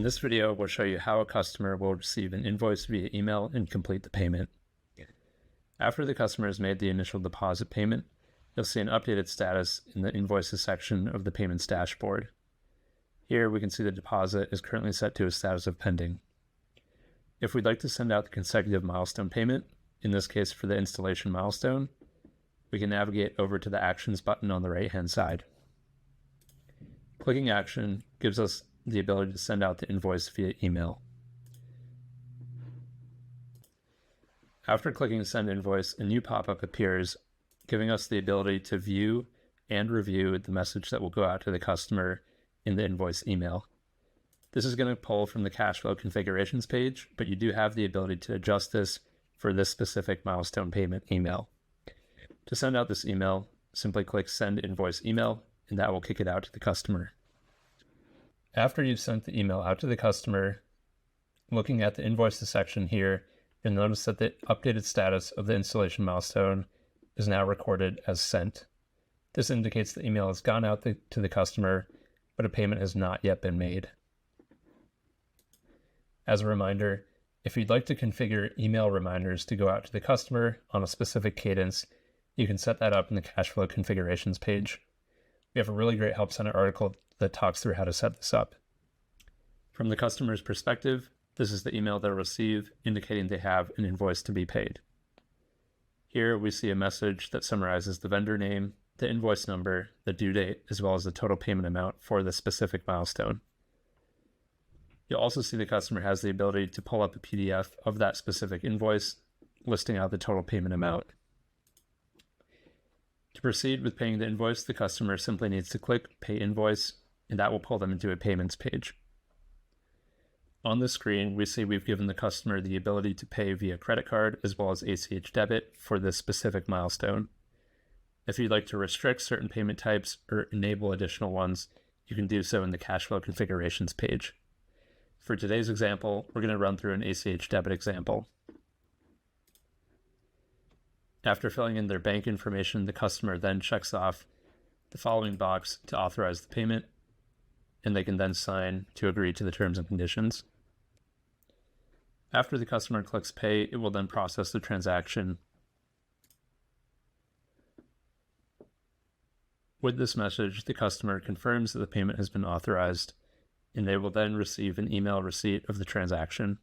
this video, we'll show you how a customer will receive an invoice via email and complete the payment. After the customer has made the initial deposit payment, you'll see an updated status in the Invoices section of the Payments dashboard. Here we can see the deposit is currently set to a status of pending. If we'd like to send out the consecutive milestone payment, in this case for the installation milestone, we can navigate over to the Actions button on the right-hand side. Clicking Action gives us the ability to send out the invoice via email. After clicking Send Invoice, a new pop-up appears, giving us the ability to view and review the message that will go out to the customer in the invoice email. This is going to pull from the cash flow configurations page, but you do have the ability to adjust this for this specific milestone payment email. To send out this email, simply click Send Invoice Email, and that will kick it out to the customer. After you've sent the email out to the customer, looking at the Invoices section here, you'll notice that the updated status of the installation milestone is now recorded as sent. This indicates the email has gone out to the customer, but a payment has not yet been made. As a reminder, if you'd like to configure email reminders to go out to the customer on a specific cadence, you can set that up in the cash flow configurations page. We have a really great Help Center article that talks through how to set this up. From the customer's perspective, this is the email they'll receive indicating they have an invoice to be paid. Here we see a message that summarizes the vendor name, the invoice number, the due date, as well as the total payment amount for the specific milestone. You'll also see the customer has the ability to pull up a PDF of that specific invoice, listing out the total payment amount. To proceed with paying the invoice, the customer simply needs to click Pay Invoice, and that will pull them into a payments page. On the screen, we see we've given the customer the ability to pay via credit card as well as ACH debit for this specific milestone. If you'd like to restrict certain payment types or enable additional ones, you can do so in the cash flow configurations page. For today's example, we're going to run through an ACH debit example. After filling in their bank information, the customer then checks off the following box to authorize the payment, and they can then sign to agree to the terms and conditions. After the customer clicks Pay, it will then process the transaction. With this message, the customer confirms that the payment has been authorized, and they will then receive an email receipt of the transaction.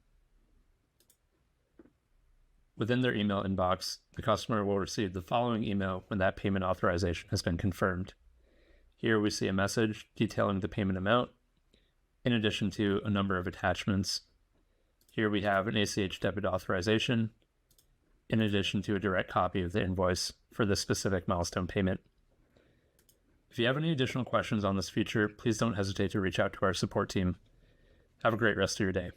Within their email inbox, the customer will receive the following email when that payment authorization has been confirmed. Here we see a message detailing the payment amount, in addition to a number of attachments. Here we have an ACH debit authorization, in addition to a direct copy of the invoice for this specific milestone payment. If you have any additional questions on this feature, please don't hesitate to reach out to our support team. Have a great rest of your day.